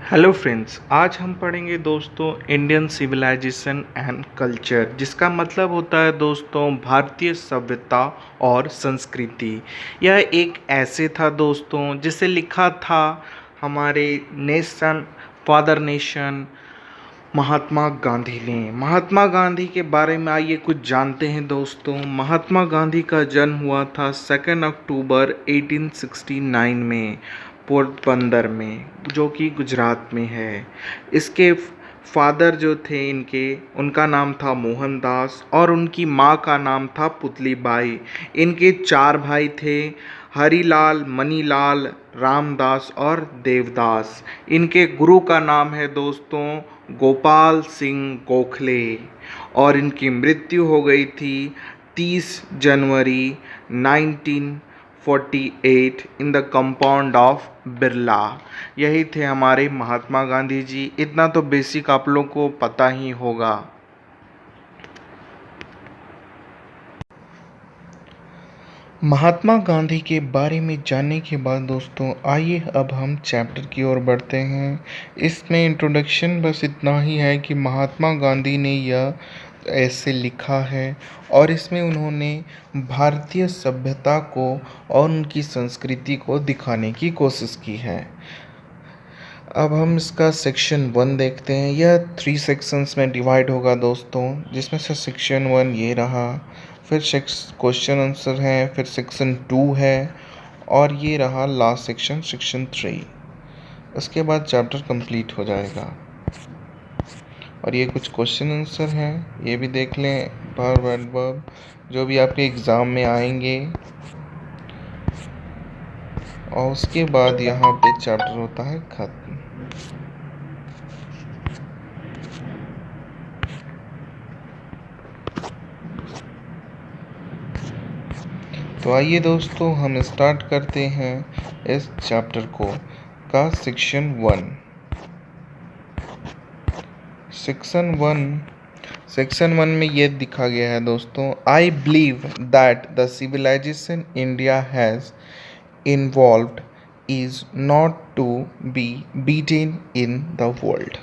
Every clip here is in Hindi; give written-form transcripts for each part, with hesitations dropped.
हेलो फ्रेंड्स, आज हम पढ़ेंगे दोस्तों इंडियन सिविलाइजेशन एंड कल्चर, जिसका मतलब होता है दोस्तों भारतीय सभ्यता और संस्कृति। यह एक ऐसे था दोस्तों जिसे लिखा था हमारे nation father nation Mahatma Gandhi ने। महात्मा गांधी के बारे में आइए कुछ जानते हैं दोस्तों। महात्मा गांधी का जन्म हुआ था 2 अक्टूबर 1869 में पोरबंदर में, जो कि गुजरात में है। इसके फादर जो थे इनके, उनका नाम था मोहनदास और उनकी माँ का नाम था पुतलीबाई। इनके 4 भाई थे, हरिलाल, मनीलाल, रामदास और देवदास। इनके गुरु का नाम है दोस्तों गोपाल सिंह गोखले और इनकी मृत्यु हो गई थी 30 जनवरी 1948 in the compound of Birla. यही थे हमारे महात्मा गांधी जी। इतना तो बेसिक आप लोग को पता ही होगा। महात्मा गांधी के बारे में जानने के बाद दोस्तों आइए अब हम चैप्टर की ओर बढ़ते हैं। इसमें इंट्रोडक्शन बस इतना ही है कि महात्मा गांधी ने यह ऐसे लिखा है और इसमें उन्होंने भारतीय सभ्यता को और उनकी संस्कृति को दिखाने की कोशिश की है। अब हम इसका सेक्शन 1 देखते हैं। यह 3 सेक्शंस में डिवाइड होगा दोस्तों, जिसमें से सेक्शन 1 ये रहा, फिर क्वेश्चन आंसर है, फिर सेक्शन 2 है और ये रहा लास्ट सेक्शन, सेक्शन 3। उसके बाद चैप्टर कंप्लीट हो जाएगा। और ये कुछ क्वेश्चन आंसर हैं, ये भी देख लें, वर्ब एडवर्ब जो भी आपके एग्ज़ाम में आएंगे। और उसके बाद यहाँ पे चैप्टर होता है खत्म। तो आइए दोस्तों हम स्टार्ट करते हैं इस चैप्टर को का सेक्शन 1। सेक्शन 1 में ये दिखा गया है दोस्तों, I believe that the civilisation India has involved is not to be beaten in the world.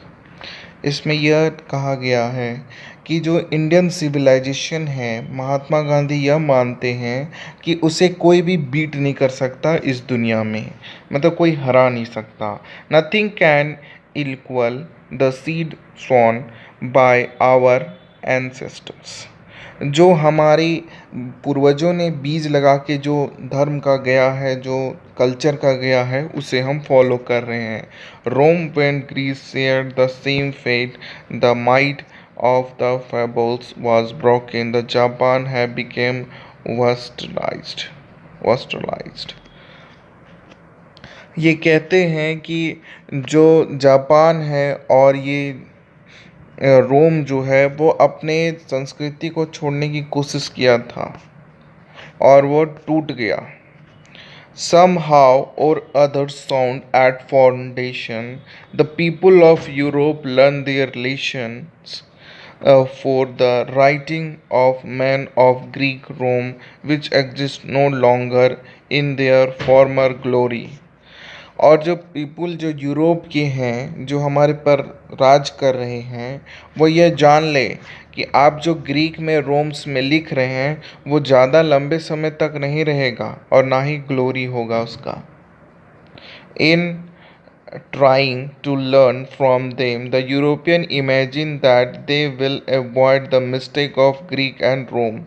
इसमें यह कहा गया है कि जो इंडियन सिविलाइजेशन है, महात्मा गांधी यह मानते हैं कि उसे कोई भी बीट नहीं कर सकता इस दुनिया में, मतलब कोई हरा नहीं सकता। Nothing can equal the seed sown by our ancestors. जो हमारे पूर्वजों ने बीज लगा के जो धर्म का गया है, जो कल्चर का गया है, उसे हम फॉलो कर रहे हैं। Rome and Greece shared the same fate, the might of the fables was broken, the Japan have become westernized। ये कहते हैं कि जो जापान है और ये रोम जो है वो अपने संस्कृति को छोड़ने की कोशिश किया था और वो टूट गया। Somehow or other sound at foundation, the people of Europe learned their lessons for the writing of men of Greek Rome, which exists no longer in their former glory। और जो पीपुल जो यूरोप के हैं, जो हमारे पर राज कर रहे हैं, वो ये जान ले कि आप जो ग्रीक में रोम्स में लिख रहे हैं वो ज़्यादा लंबे समय तक नहीं रहेगा और ना ही ग्लोरी होगा उसका। इन trying to learn from them, the European imagine that they will avoid the mistake of Greek and Rome।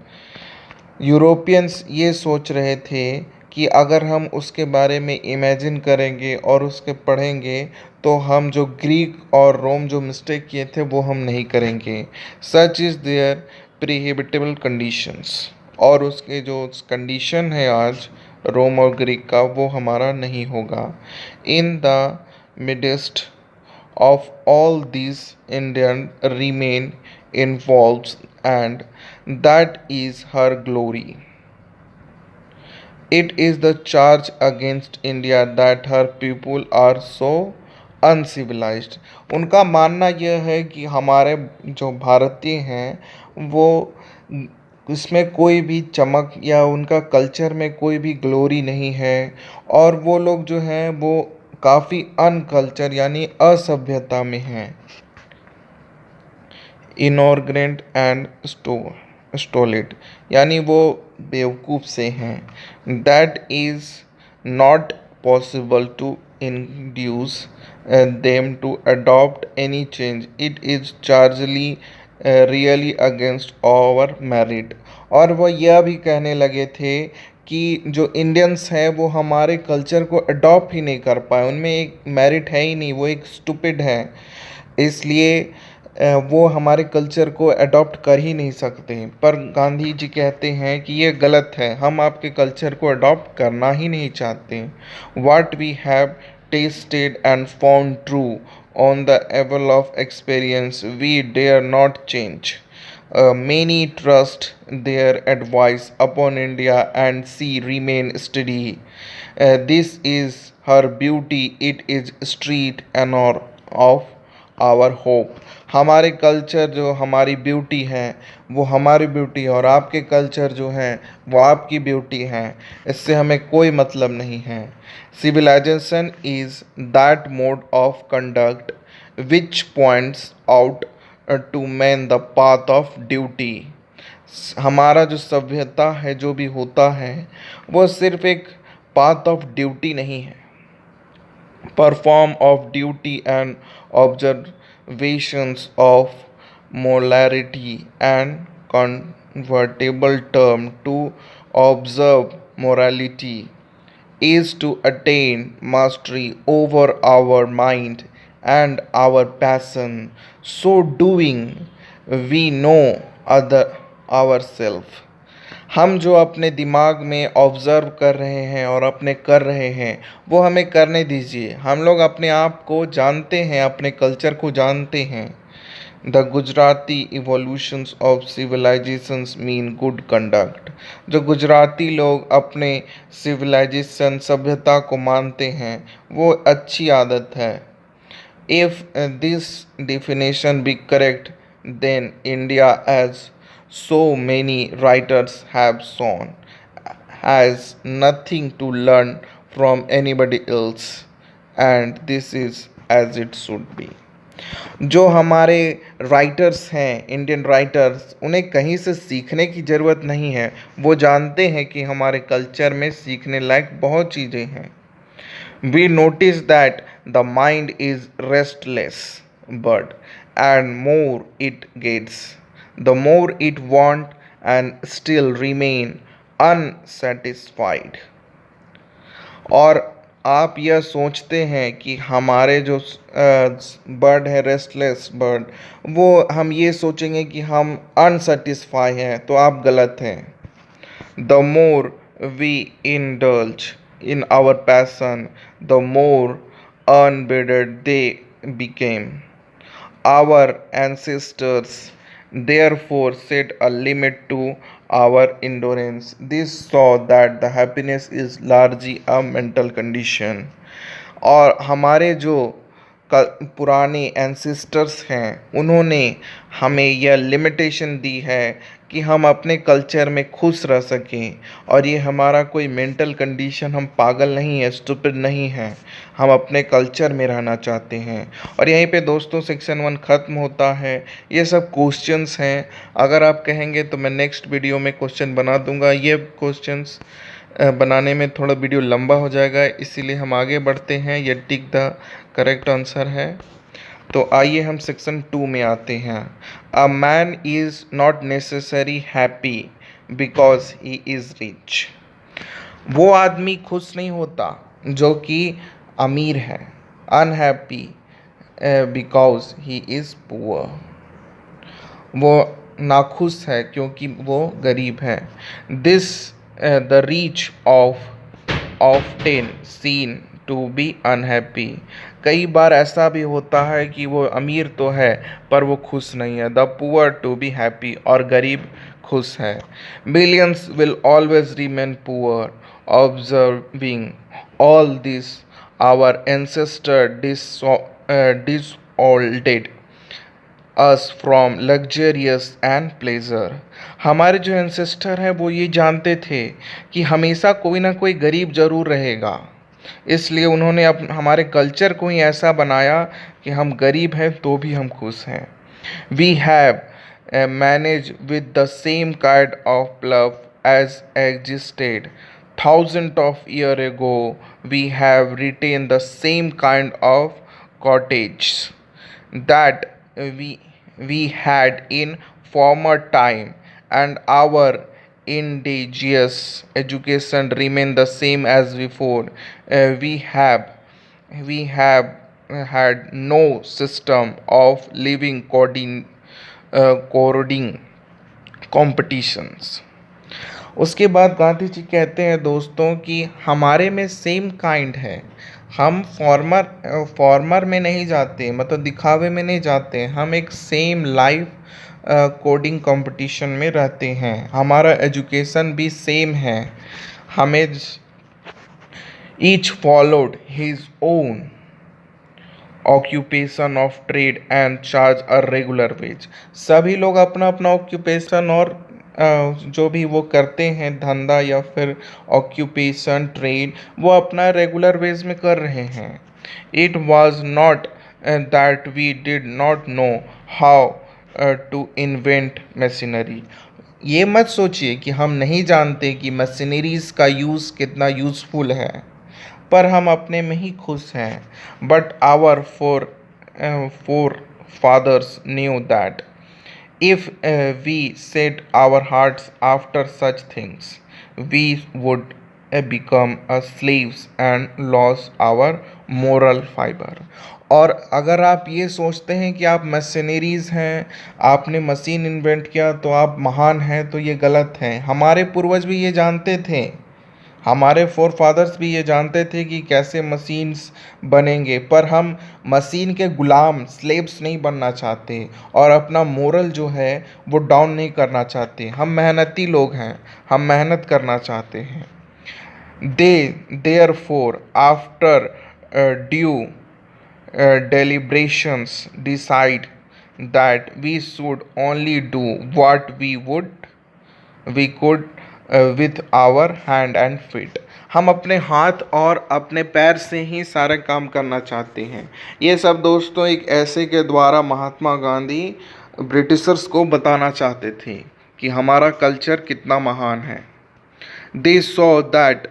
Europeans ये सोच रहे थे कि अगर हम उसके बारे में इमेजिन करेंगे और उसके पढ़ेंगे तो हम जो ग्रीक और रोम जो मिस्टेक किए थे वो हम नहीं करेंगे। Such is there prohibitable conditions. और उसके जो कंडीशन है आज रोम और ग्रीक का, वो हमारा नहीं होगा। In the midst of all these Indian remain involved, and that is her glory। It is the charge against India that her people are so uncivilized। उनका मानना यह है कि हमारे जो भारतीय हैं वो इसमें कोई भी चमक या उनका कल्चर में कोई भी ग्लोरी नहीं है और वो लोग जो हैं वो काफ़ी अनकल्चर यानी असभ्यता में हैं। इनॉर्गेंट एंड स्टोलिड यानी वो बेवकूफ़ से हैं। That is not possible to induce them to adopt any change, it is largely really against our merit. और वो यह भी कहने लगे थे कि जो इंडियंस हैं वो हमारे कल्चर को अडॉप्ट ही नहीं कर पाए, उनमें एक मेरिट है ही नहीं, वो एक स्टूपिड है, इसलिए वो हमारे कल्चर को अडॉप्ट कर ही नहीं सकते। पर गांधी जी कहते हैं कि ये गलत है, हम आपके कल्चर को अडॉप्ट करना ही नहीं चाहते। What we have tasted and found true on the level of experience we dare not change. Many trust their advice upon India and see remain steady. This is her beauty, it is street and of our hope. हमारे कल्चर जो हमारी ब्यूटी है वो हमारी ब्यूटी है, और आपके कल्चर जो है वो आपकी ब्यूटी है, इससे हमें कोई मतलब नहीं है। Civilisation is that mode of conduct which points out to man the path of duty. हमारा जो सभ्यता है, जो भी होता है, वो सिर्फ एक पाथ ऑफ ड्यूटी नहीं है, perform of duty and observations of morality, and convertible term to observe morality is to attain mastery over our mind and our passion. So doing we know other ourselves। हम जो अपने दिमाग में ऑब्ज़र्व कर रहे हैं और अपने कर रहे हैं वो हमें करने दीजिए। हम लोग अपने आप को जानते हैं, अपने कल्चर को जानते हैं। The Gujarati evolutions of civilisations mean good conduct. जो गुजराती लोग अपने सिविलाइजेशन सभ्यता को मानते हैं वो अच्छी आदत है। If this definition be correct, then India, as so many writers have shown, has nothing to learn from anybody else, and this is as it should be। जो हमारे राइटर्स हैं, इंडियन राइटर्स, उन्हें कहीं से सीखने की ज़रूरत नहीं है। वो जानते हैं कि हमारे कल्चर में सीखने लायक बहुत चीज़ें हैं। We notice that the mind is restless bird, and more it gets, the more it want and still remain unsatisfied। और आप यह सोचते हैं कि हमारे जो बर्ड है, रेस्टलेस बर्ड, वो हम ये सोचेंगे कि हम अनसेटिस्फाई हैं, तो आप गलत हैं। The more we indulge in our passion, the more unbidden they became। Our ancestors therefore set a limit to our endurance। This saw that the happiness is largely a mental condition। और हमारे जो पुराने एंसेस्टर्स हैं उन्होंने हमें यह लिमिटेशन दी है कि हम अपने कल्चर में खुश रह सकें, और ये हमारा कोई मेंटल कंडीशन, हम पागल नहीं है, स्टूपिड नहीं है, हम अपने कल्चर में रहना चाहते हैं। और यहीं पे दोस्तों सेक्शन 1 ख़त्म होता है। ये सब क्वेश्चंस हैं, अगर आप कहेंगे तो मैं नेक्स्ट वीडियो में क्वेश्चन बना दूंगा। ये क्वेश्चंस बनाने में थोड़ा वीडियो लंबा हो जाएगा, इसीलिए हम आगे बढ़ते हैं। ये टिक द करेक्ट आंसर है। तो आइए हम सेक्शन 2 में आते हैं। A man is not necessary happy because he is rich. वो आदमी खुश नहीं होता जो कि अमीर है। Unhappy because he is poor. वो नाखुश है क्योंकि वो गरीब है। This the rich of 10 seen to be unhappy. कई बार ऐसा भी होता है कि वो अमीर तो है पर वो खुश नहीं है। The poor to be happy, और गरीब खुश है। Billions will always remain poor. Observing all this our ancestor dissuaded us from luxurious and pleasure. हमारे जो एंसेस्टर हैं वो ये जानते थे कि हमेशा कोई ना कोई गरीब ज़रूर रहेगा, इसलिए उन्होंने हमारे कल्चर को ही ऐसा बनाया कि हम गरीब हैं तो भी हम खुश हैं। We have manage with the same kind of love as existed thousand of year ago. We have retain the same kind of cottage that we had in former time, and our indigenous education remain the same as before. We have had no system of living coding competitions। उसके बाद गांधी जी कहते हैं दोस्तों कि हमारे में सेम काइंड है। हम फॉर्मर में नहीं जाते, मतलब दिखावे में नहीं जाते, हम एक सेम लाइफ कोडिंग कंपटीशन में रहते हैं। हमारा एजुकेशन भी सेम है। हमें each followed his own occupation of trade and charge a regular wage. सभी लोग अपना अपना ऑक्यूपेशन और जो भी वो करते हैं धंधा या फिर ऑक्यूपेशन ट्रेड, वो अपना रेगुलर वेज में कर रहे हैं। It was not that we did not know how to invent machinery. ये मत सोचिए कि हम नहीं जानते कि मशीनरीज का यूज़ कितना यूज़फुल है, पर हम अपने में ही खुश हैं। But our forefathers knew that if we set our hearts after such things, we would become slaves and lose our moral fiber। और अगर आप ये सोचते हैं कि आप मशीनरीज हैं, आपने मशीन इन्वेंट किया तो आप महान हैं, तो ये गलत है। हमारे पूर्वज भी ये जानते थे, हमारे फोर फादर्स भी ये जानते थे कि कैसे मशीन्स बनेंगे, पर हम मशीन के गुलाम स्लेव्स नहीं बनना चाहते और अपना मोरल जो है वो डाउन नहीं करना चाहते। हम मेहनती लोग हैं, हम मेहनत करना चाहते हैं। Therefore after due deliberations decide that we should only do what we could with our hand and feet। हम अपने हाथ और अपने पैर से ही सारे काम करना चाहते हैं। ये सब दोस्तों एक ऐसे के द्वारा महात्मा गांधी ब्रिटिशर्स को बताना चाहते थे कि हमारा कल्चर कितना महान है। They saw that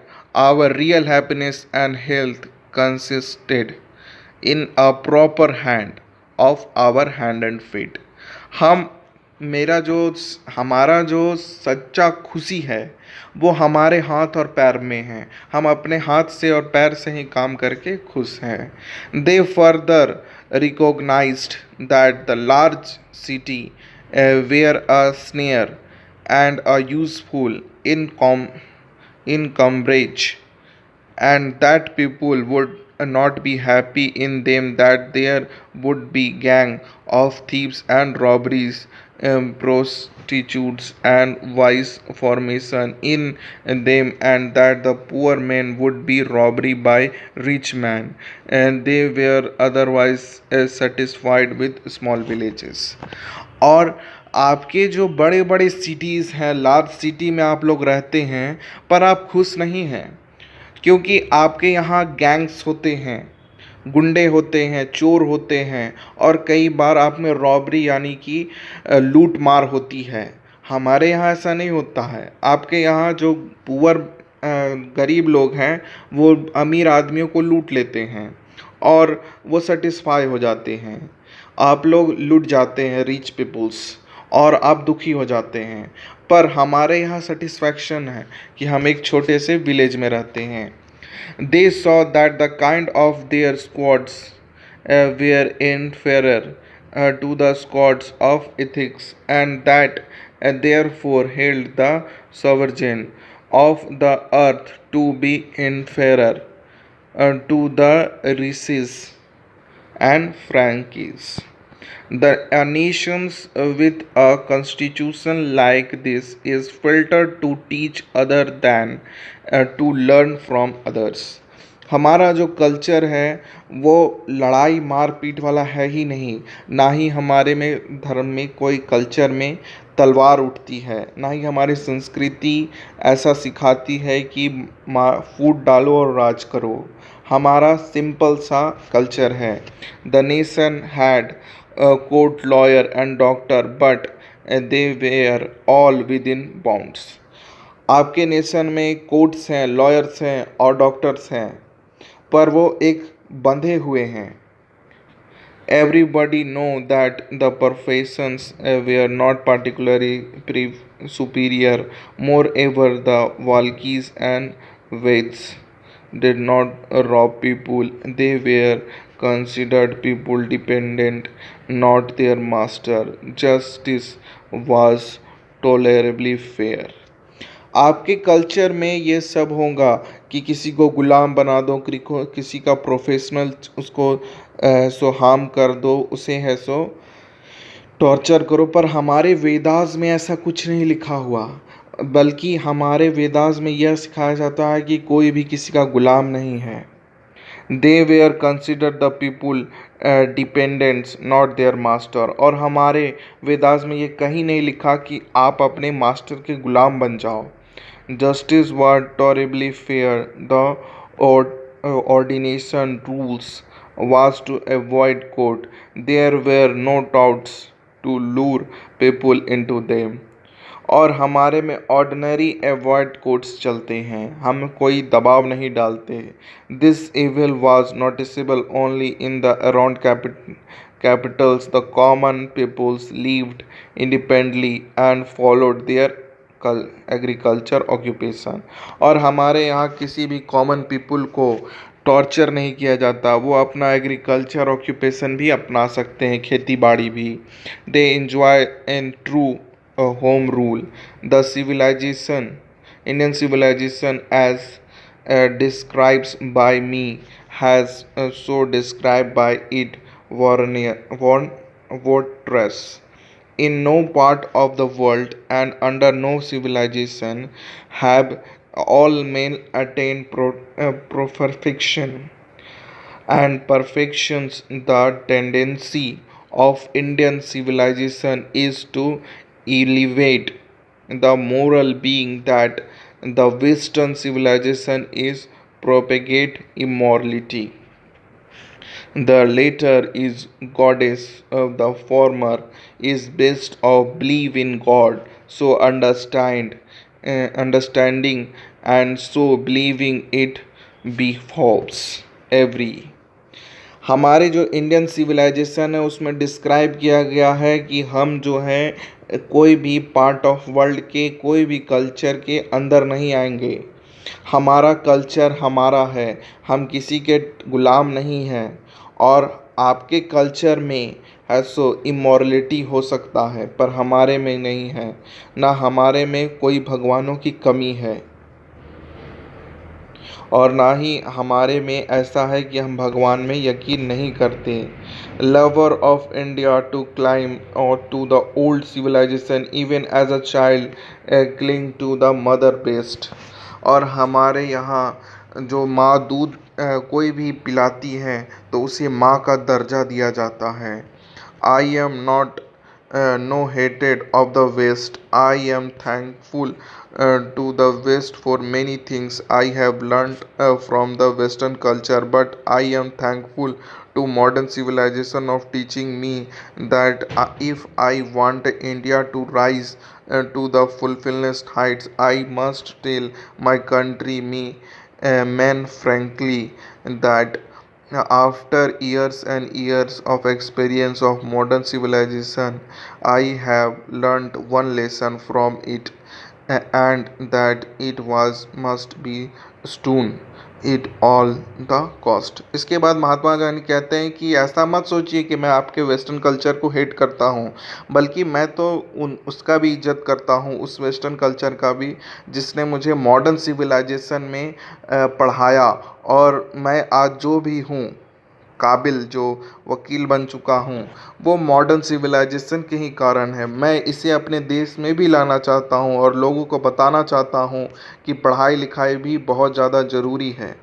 our real happiness and health consisted in a proper hand of our hand and feet। हमारा जो सच्चा खुशी है वो हमारे हाथ और पैर में है। हम अपने हाथ से और पैर से ही काम करके खुश हैं। They further recognised that the large city were a snare and a useful encumbrance, and that people would not be happy in them, that there would be gang of thieves and robberies, prostitutes and vice formation in them, and that the poor men would be robbery by rich men, and they were otherwise satisfied with small villages। और आपके जो बड़े बड़े सिटीज़ हैं, लार्ज सिटी में आप लोग रहते हैं, पर आप खुश नहीं हैं, क्योंकि आपके यहाँ गैंग्स होते हैं, गुंडे होते हैं, चोर होते हैं, और कई बार आप में रॉबरी यानी कि लूट मार होती है। हमारे यहाँ ऐसा नहीं होता है। आपके यहाँ जो पुअर गरीब लोग हैं वो अमीर आदमियों को लूट लेते हैं और वो सेटिस्फाई हो जाते हैं। आप लोग लूट जाते हैं रिच पीपल्स और आप दुखी हो जाते हैं, पर हमारे यहाँ सेटिस्फैक्शन है कि हम एक छोटे से विलेज में रहते हैं। They saw that the kind of their squads were inferior to the squads of ethics, and that therefore held the sovereign of the earth to be inferior to the riches and frankies। A nations with a constitution like this is filtered to teach other than to learn from others। हमारा जो कल्चर है वो लड़ाई मार-पीट वाला है ही नहीं, ना ही हमारे में धर्म में कोई कल्चर में तलवार उठती है, ना ही हमारी संस्कृति ऐसा सिखाती है कि फूट डालो और राज करो। हमारा सिंपल सा कल्चर है। The nation had a court lawyer and doctor but they were all within bounds। आपके नेशन में कोर्ट्स हैं, लॉयर्स हैं और डॉक्टर्स हैं, पर वो एक बंधे हुए हैं। Everybody know that the professions were not particularly superior. Moreover, the Valkis and Veds did not rob people. They were considered people dependent, not their master. Justice was tolerably fair। आपके कल्चर में ये सब होगा कि किसी को गुलाम बना दो, किसी का प्रोफेशनल उसको सो हार्म कर दो, उसे है सो टॉर्चर करो। पर हमारे वेदास में ऐसा कुछ नहीं लिखा हुआ, बल्कि हमारे वेदास में यह सिखाया जाता है कि कोई भी किसी का गुलाम नहीं है। They were consider the people dependents not their master. और हमारे वेदास में ये कहीं नहीं लिखा कि आप अपने मास्टर के गुलाम बन जाओ। Justice was terribly fair. The ordination rules was to avoid court. There were no doubts to lure people into them। और हमारे में ऑर्डिनरी अवॉइड कोर्ट्स चलते हैं, हम कोई दबाव नहीं डालते। This evil was noticeable only in the around capitals. The common peoples lived independently and followed their agriculture occupation. और हमारे यहाँ किसी भी कॉमन पीपल को टॉर्चर नहीं किया जाता, वो अपना एग्रीकल्चर ऑक्यूपेशन भी अपना सकते हैं, खेती बाड़ी भी। They enjoy in true home rule. The civilization Indian civilization as described by me has so described by it Wartress। In no part of the world and under no civilization have all men attained perfection and perfections। The tendency of Indian civilization is to elevate the moral being, that the Western civilization is propagate immorality। The latter is goddess, the former is based of belief in God, so understanding and so believing it befalls every। हमारे जो इंडियन सिविलाइजेशन है उसमें डिस्क्राइब किया गया है कि हम जो हैं कोई भी पार्ट ऑफ वर्ल्ड के कोई भी कल्चर के अंदर नहीं आएंगे। हमारा कल्चर हमारा है, हम किसी के गुलाम नहीं हैं। और आपके कल्चर में है सो इमोरलिटी हो सकता है, पर हमारे में नहीं है, ना हमारे में कोई भगवानों की कमी है और ना ही हमारे में ऐसा है कि हम भगवान में यकीन नहीं करते। Lover of India to claim और to the old civilisation even as a child cling to the mother breast. और हमारे यहाँ जो माँ दूध कोई भी पिलाती है तो उसे माँ का दर्जा दिया जाता है। I am not no hated of the West। I am thankful to the West for many things I have learnt from the Western culture, but I am thankful to modern civilization of teaching me that if I want India to rise to the fullest heights, I must tell my country men frankly that after years and years of experience of modern civilization, I have learnt one lesson from it, and that it must be stone it all the cost। इसके बाद महात्मा गांधी कहते हैं कि ऐसा मत सोचिए कि मैं आपके वेस्टर्न कल्चर को हेट करता हूँ, बल्कि मैं तो उसका भी इज्जत करता हूँ, उस वेस्टर्न कल्चर का भी जिसने मुझे मॉडर्न सिविलाइजेशन में पढ़ाया। और मैं आज जो भी हूँ काबिल, जो वकील बन चुका हूँ, वो मॉडर्न सिविलाइजेशन के ही कारण है। मैं इसे अपने देश में भी लाना चाहता हूँ और लोगों को बताना चाहता हूँ कि पढ़ाई लिखाई भी बहुत ज़्यादा ज़रूरी है।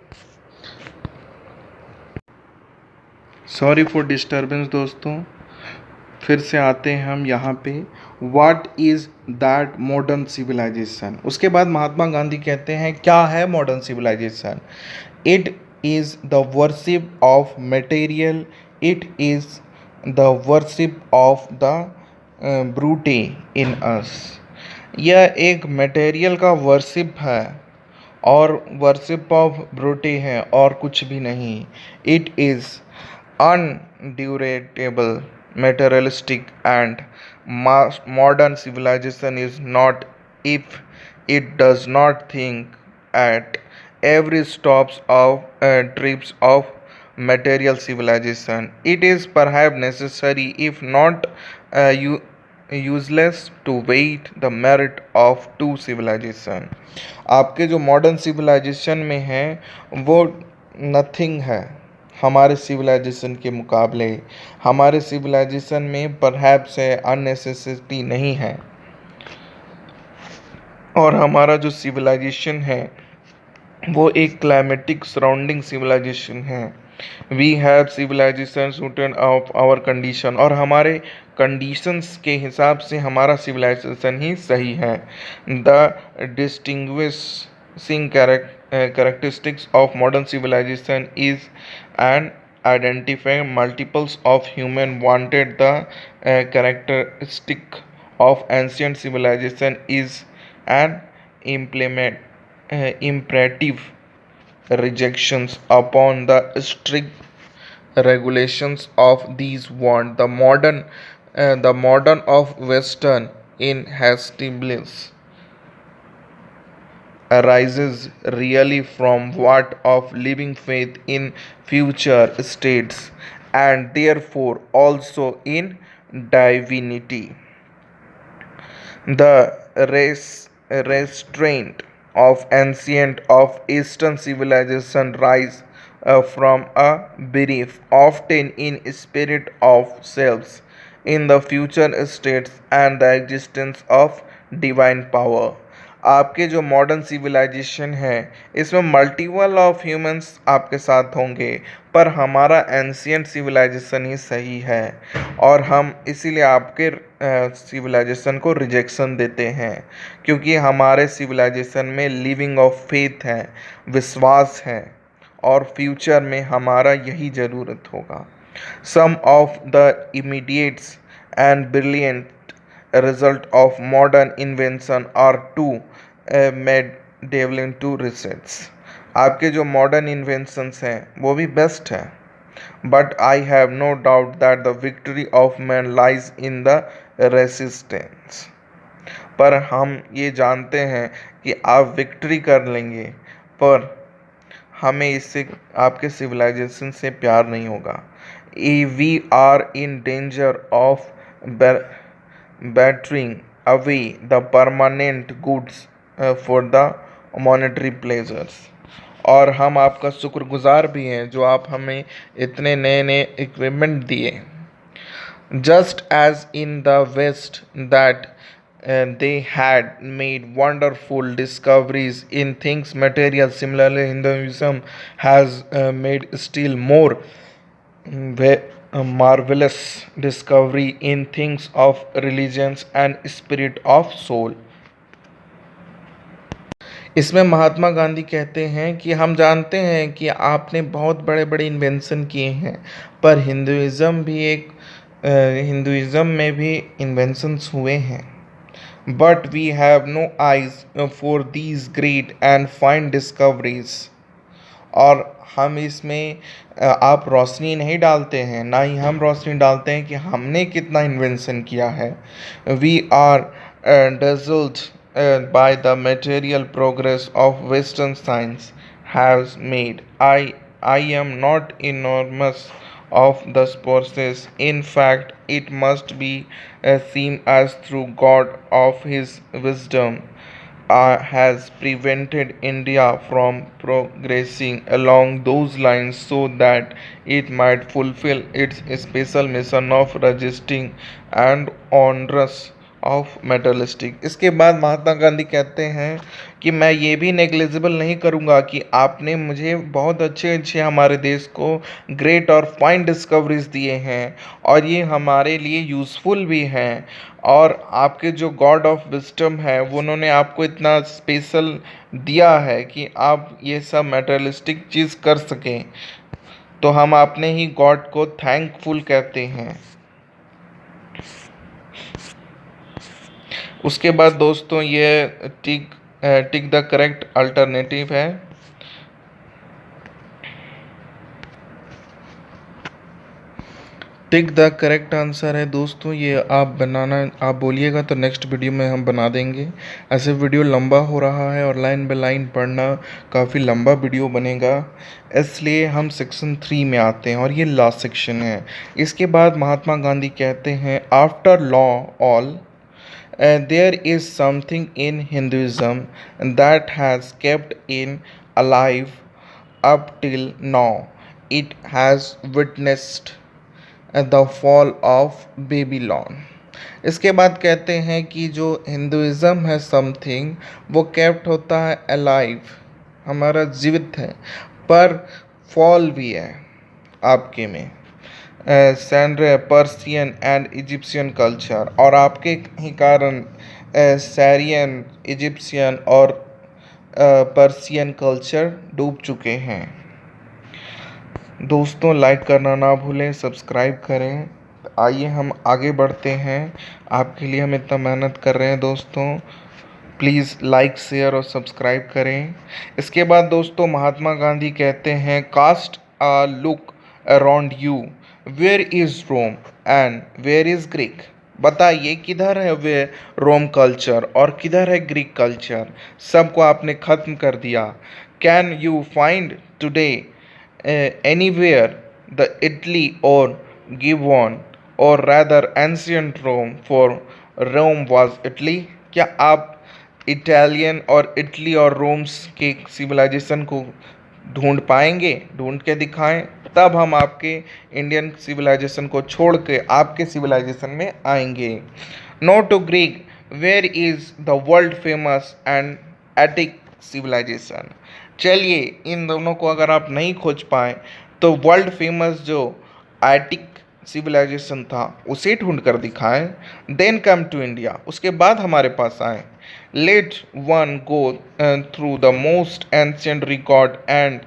सॉरी फॉर डिस्टर्बेंस दोस्तों। फिर से आते हैं हम यहाँ पे। What is that modern civilisation. उसके बाद महात्मा गांधी कहते हैं क्या है modern civilisation. It is the worship of material, it is the worship of the brute in us. यह एक मटेरियल का वर्शिप है और वर्शिप ऑफ ब्रूटे है और कुछ भी नहीं। It is undurable, materialistic, and modern civilization is not if it does not think at every stops of trips of material civilization. It is perhaps necessary, if not useless, to weight the merit of two civilization. आपके जो मॉडर्न सिविलाइजेशन में है वो नथिंग है हमारे सिविलाइजेशन के मुकाबले। हमारे सिविलाइजेशन में परहैप्स है, अननेसेसिटी नहीं है। और हमारा जो सिविलाइजेशन है वो एक क्लाइमेटिक सराउंडिंग सिविलाइजेशन है। We have civilisation suited of our condition, और हमारे कंडीशंस के हिसाब से हमारा सिविलाइजेशन ही सही है। The distinguishing characteristics of modern civilization is an identifying multiples of human wanted. The characteristic of ancient civilization is an imperative rejections upon the strict regulations of these want. The modern of Western in hasty bliss arises really from what of living faith in future states, and therefore also in divinity. The restraint of ancient of Eastern civilization rise from a belief, often in spirit of selves, in the future states and the existence of divine power. आपके जो मॉडर्न सिविलाइजेशन है इसमें मल्टीपल ऑफ ह्यूमंस आपके साथ होंगे, पर हमारा एंशियंट सिविलाइजेशन ही सही है और हम इसीलिए आपके सिविलाइजेशन को रिजेक्शन देते हैं, क्योंकि हमारे सिविलाइजेशन में लिविंग ऑफ फेथ है, विश्वास है, और फ्यूचर में हमारा यही ज़रूरत होगा। Some of the immediates and brilliant result of modern invention are too made developing to research. आपके जो मॉडर्न इन्वेंशंस हैं वो भी बेस्ट है, but I have no doubt that the victory of man lies in the resistance. पर हम ये जानते हैं कि आप विक्ट्री कर लेंगे, पर हमें इससे आपके सिविलाइजेशन से प्यार नहीं होगा। We are in danger of battering away the permanent goods for the monetary pleasures। और हम आपका शुक्रगुजार भी हैं जो आप हमें इतने नए नए इक्विपमेंट दिए। Just as in the west that they had made wonderful discoveries in things material, similarly Hinduism has made still more a marvelous discovery in things of religions and spirit of soul। इसमें महात्मा गांधी कहते हैं कि हम जानते हैं कि आपने बहुत बड़े बड़े इन्वेंशन किए हैं, पर हिंदुइज़्म में भी इन्वेंशंस हुए हैं, but we have no eyes for these great and fine discoveries. और हम इसमें आप रोशनी नहीं डालते हैं, ना ही हम रोशनी डालते हैं कि हमने कितना इन्वेंशन किया है। We are dazzled by the material progress of Western science has made. I am not enormous of the process. In fact, it must be seen as through God of His wisdom has prevented India from progressing along those lines so that it might fulfill its special mission of resisting and onerous of materialistic. इसके बाद महात्मा गांधी कहते हैं कि मैं ये भी नेग्लिजिबल नहीं करूँगा कि आपने मुझे बहुत अच्छे अच्छे हमारे देश को ग्रेट और फाइन डिस्कवरीज दिए हैं और ये हमारे लिए यूज़फुल भी हैं, और आपके जो गॉड ऑफ विस्डम है वो उन्होंने आपको इतना स्पेशल दिया है कि आप ये सब मेटरियलिस्टिक चीज़ कर सकें, तो हम अपने ही गॉड को थैंकफुल कहते हैं। उसके बाद दोस्तों ये टिक द करेक्ट अल्टरनेटिव है। टिक द करेक्ट आंसर है दोस्तों, ये आप बोलिएगा तो नेक्स्ट वीडियो में हम बना देंगे। ऐसे वीडियो लंबा हो रहा है और लाइन बाय लाइन पढ़ना काफ़ी लंबा वीडियो बनेगा, इसलिए हम सेक्शन 3 में आते हैं और ये लास्ट सेक्शन है। इसके बाद महात्मा गांधी कहते हैं after law all there is something in Hinduism that has kept in alive up till now. It has witnessed the fall of Babylon. इसके बाद कहते हैं कि जो हिंदुज़म है समथिंग वो केप्ट होता है अलाइव, हमारा जीवित है, पर फॉल भी है आपके में पर्सियन एंड इजिप्शियन कल्चर, और आपके ही कारण सैरियन, इजिप्शियन और पर्सियन कल्चर डूब चुके हैं। दोस्तों लाइक करना ना भूलें, सब्सक्राइब करें। आइए हम आगे बढ़ते हैं, आपके लिए हम इतना मेहनत कर रहे हैं दोस्तों, प्लीज़ लाइक शेयर और सब्सक्राइब करें। इसके बाद दोस्तों महात्मा गांधी कहते हैं cast a look around you, where is Rome and where is Greek. बताइए किधर है वे रोम कल्चर और किधर है ग्रीक कल्चर, सबको आपने ख़त्म कर दिया। Can you find today anywhere the Italy और गिवॉन और rather ancient Rome, for Rome was Italy. क्या आप इटालियन और इटली और रोम्स के सिविलाइजेशन को ढूंढ पाएंगे? ढूंढ के दिखाएं, तब हम आपके इंडियन सिविलाइजेशन को छोड़ के आपके सिविलाइजेशन में आएंगे। No to Greek, where is the world famous and Attic civilisation. चलिए इन दोनों को अगर आप नहीं खोज पाए तो वर्ल्ड फेमस जो एटिक सिविलाइजेशन था उसे ढूंढ कर दिखाएं। देन कम टू इंडिया, उसके बाद हमारे पास आए। Let one go through the most ancient record and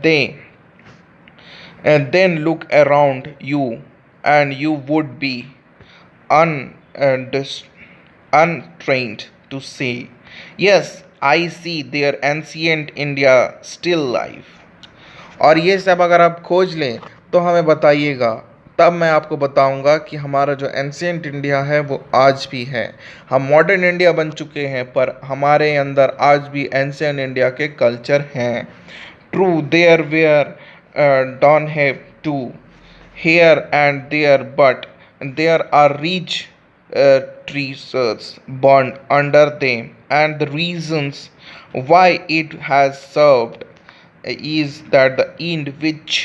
they then look around you and you would be untrained to say, yes, I see their ancient India still live. और ये सब अगर आप खोज लें तो हमें बताइएगा, तब मैं आपको बताऊंगा कि हमारा जो एंशियंट इंडिया है वो आज भी है। हम मॉडर्न इंडिया बन चुके हैं पर हमारे अंदर आज भी एंशियंट इंडिया के कल्चर हैं। True, there were don't have to here and there, but there are rich treasures burned under them, and the reasons why it has served is that the end which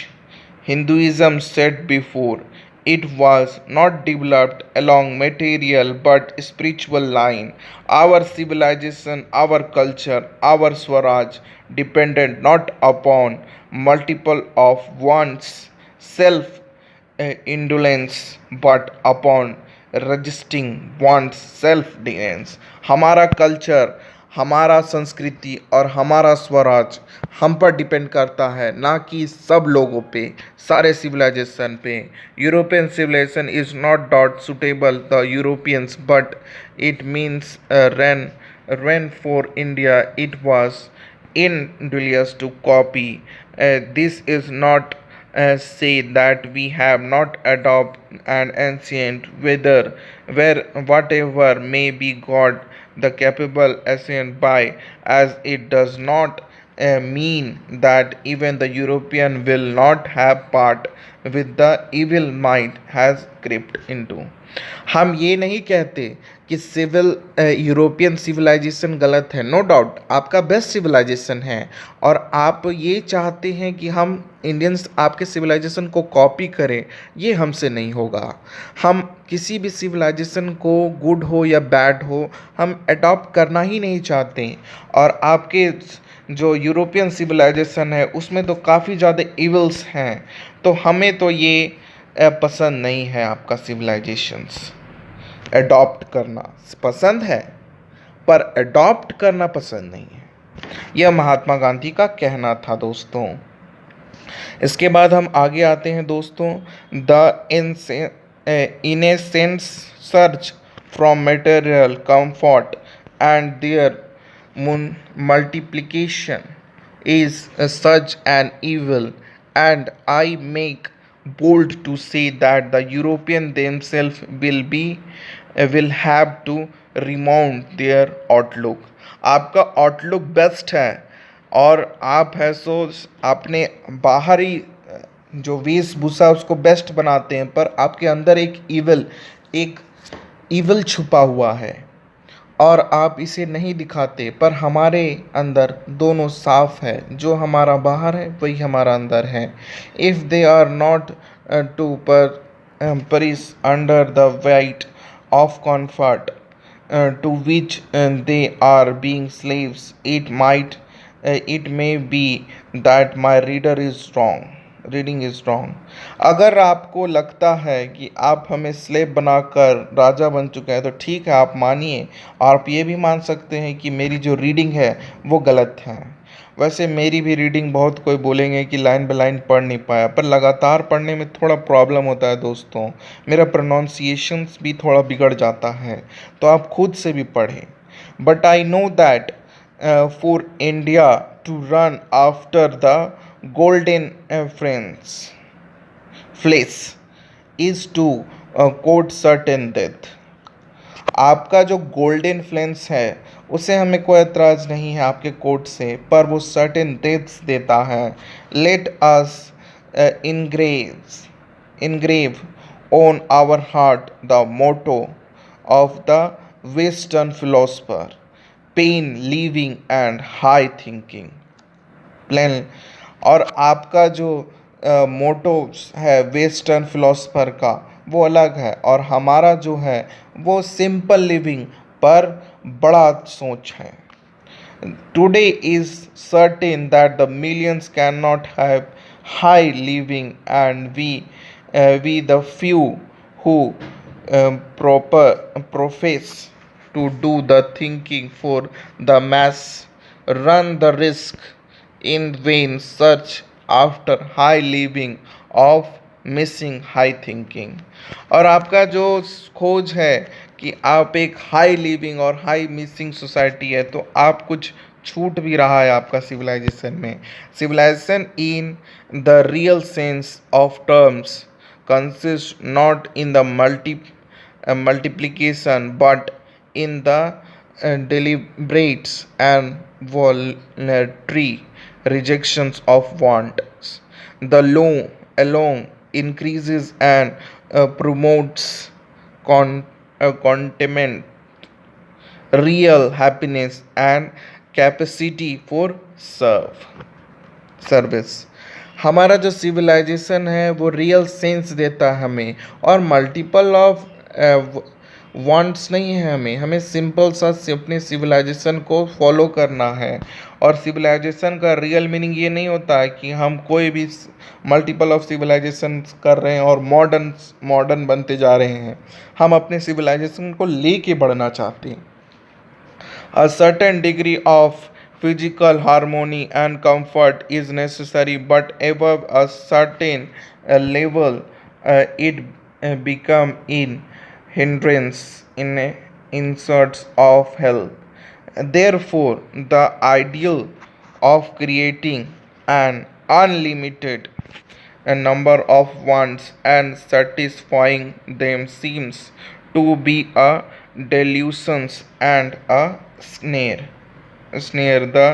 Hinduism set before it was not developed along material but spiritual line. Our civilization, our culture, our Swaraj depended not upon multiple of one's self indolence but upon resisting one's self defense. हमारा कल्चर, हमारा संस्कृति और हमारा स्वराज हम पर डिपेंड करता है, ना कि सब लोगों पे, सारे सिविलाइजेशन पे। European civilisation is not dot suitable the Europeans but it means run for India it was injurious to copy. This is not say that we have not adopted an ancient where whatever may be God the capable ancient by, as it does not mean that even the European will not have part with the evil might has crept into। हम ये नहीं कहते कि यूरोपियन सिविलाइजेशन गलत है, नो डाउट आपका बेस्ट सिविलाइजेशन है, और आप ये चाहते हैं कि हम इंडियंस आपके सिविलाइजेशन को कॉपी करें, ये हमसे नहीं होगा। हम किसी भी सिविलाइजेशन को, गुड हो या बैड हो, हम अडॉप्ट करना ही नहीं चाहते। और आपके जो यूरोपियन सिविलाइजेशन है उसमें तो काफ़ी ज़्यादा इविल्स हैं, तो हमें तो ये पसंद नहीं है। आपका सिविलाइजेशंस अडॉप्ट करना पसंद है, पर अडॉप्ट करना पसंद नहीं है। यह महात्मा गांधी का कहना था दोस्तों। इसके बाद हम आगे आते हैं दोस्तों। The incessant search from material comfort and their multiplication is such an evil, and I make bold to say that the European themselves will have to remount their outlook। आपका आउटलुक बेस्ट है, और आप है सो अपने बाहरी जो वेशभूषा उसको बेस्ट बनाते हैं, पर आपके अंदर एक ईवल छुपा हुआ है और आप इसे नहीं दिखाते। पर हमारे अंदर दोनों साफ है, जो हमारा बाहर है वही हमारा अंदर है। If they are not to perish under the weight of comfort to which they are being slaves, it may be that my reading is wrong. अगर आपको लगता है कि आप हमें स्लेव बनाकर राजा बन चुके हैं तो ठीक है, आप मानिए। आप ये भी मान सकते हैं कि मेरी जो रीडिंग है वो गलत है। वैसे मेरी भी रीडिंग, बहुत कोई बोलेंगे कि लाइन बाय लाइन पढ़ नहीं पाया, पर लगातार पढ़ने में थोड़ा प्रॉब्लम होता है दोस्तों। मेरा प्रोनाउंसिएशंस भी थोड़ा बिगड़ जाता है, तो आप खुद से भी पढ़ें। But I know that for India to run after the golden fleece is to quote certain death। आपका जो गोल्डन फ्लेंस है उसे हमें कोई एतराज़ नहीं है आपके कोट से, पर वो सर्टेन डेथ्स देता है। Let us engrave on our heart the motto of the western philosopher, pain living and high thinking। Plan और आपका जो मोटो है वेस्टर्न फिलोसफर का वो अलग है, और हमारा जो है वो सिंपल लिविंग पर बड़ा सोच है। Today is certain that the millions can not have high living, and we the few who profess to do the thinking for the mass run the risk in vain search after high living of missing high thinking। और आपका जो खोज है कि आप एक हाई लिविंग और हाई मिसिंग सोसाइटी है, तो आप कुछ छूट भी रहा है आपका सिविलाइजेशन में। Civilisation in the real sense of terms consist not in the multiplication but in the deliberate and voluntary rejections of wants। The law alone increases and promotes contentment, real happiness and capacity for service. हमारा जो सिविलाइजेशन है वो रियल सेंस देता है हमें, और मल्टीपल ऑफ वांट्स नहीं है हमें सिंपल सा अपने सिविलाइजेशन को फॉलो करना है। और सिविलाइजेशन का रियल मीनिंग ये नहीं होता है कि हम कोई भी मल्टीपल ऑफ सिविलाइजेशन कर रहे हैं और मॉडर्न बनते जा रहे हैं। हम अपने सिविलाइजेशन को लेके बढ़ना चाहते हैं। A certain degree of physical harmony and comfort is necessary, but above a certain level, it become in hindrance in search of health. Therefore, the ideal of creating an unlimited number of wants and satisfying them seems to be a delusion and a snare। The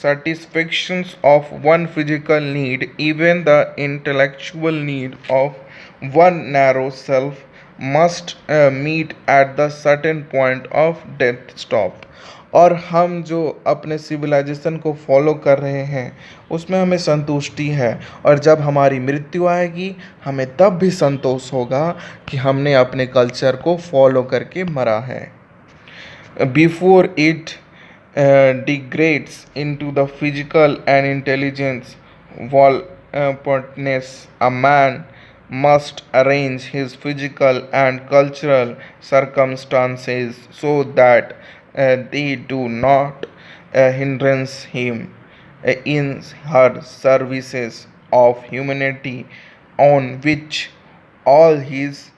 satisfactions of one physical need, even the intellectual need of one narrow self must meet at the certain point of death stop। और हम जो अपने सिविलाइजेशन को फॉलो कर रहे हैं उसमें हमें संतुष्टि है, और जब हमारी मृत्यु आएगी हमें तब भी संतोष होगा कि हमने अपने कल्चर को फॉलो करके मरा है। Before it degrades into the physical and intelligence partners, a man must arrange his physical and cultural circumstances so that they do not hindrance him in her services of humanity, on which all his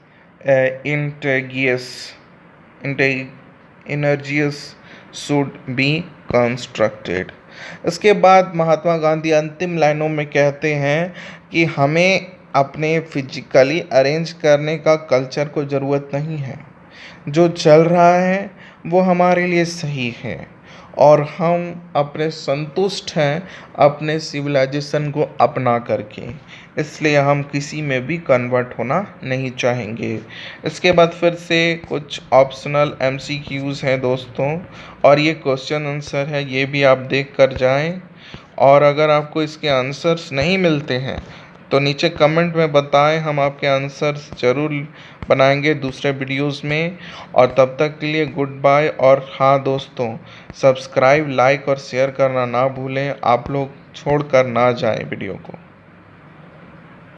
energies should be constructed। इसके बाद महात्मा गांधी अंतिम लाइनों में कहते हैं कि हमें अपने फिजिकली अरेंज करने का कल्चर को ज़रूरत नहीं है, जो चल रहा है वो हमारे लिए सही है, और हम अपने संतुष्ट हैं अपने सिविलाइजेशन को अपना करके, इसलिए हम किसी में भी कन्वर्ट होना नहीं चाहेंगे। इसके बाद फिर से कुछ ऑप्शनल MCQs हैं दोस्तों, और ये क्वेश्चन आंसर है, ये भी आप देख कर जाएं। और अगर आपको इसके आंसर्स नहीं मिलते हैं तो नीचे कमेंट में बताएं, हम आपके आंसर्स ज़रूर बनाएंगे दूसरे वीडियोस में। और तब तक के लिए गुड बाय। और हाँ दोस्तों, सब्सक्राइब, लाइक और शेयर करना ना भूलें, आप लोग छोड़ कर ना जाएं वीडियो को।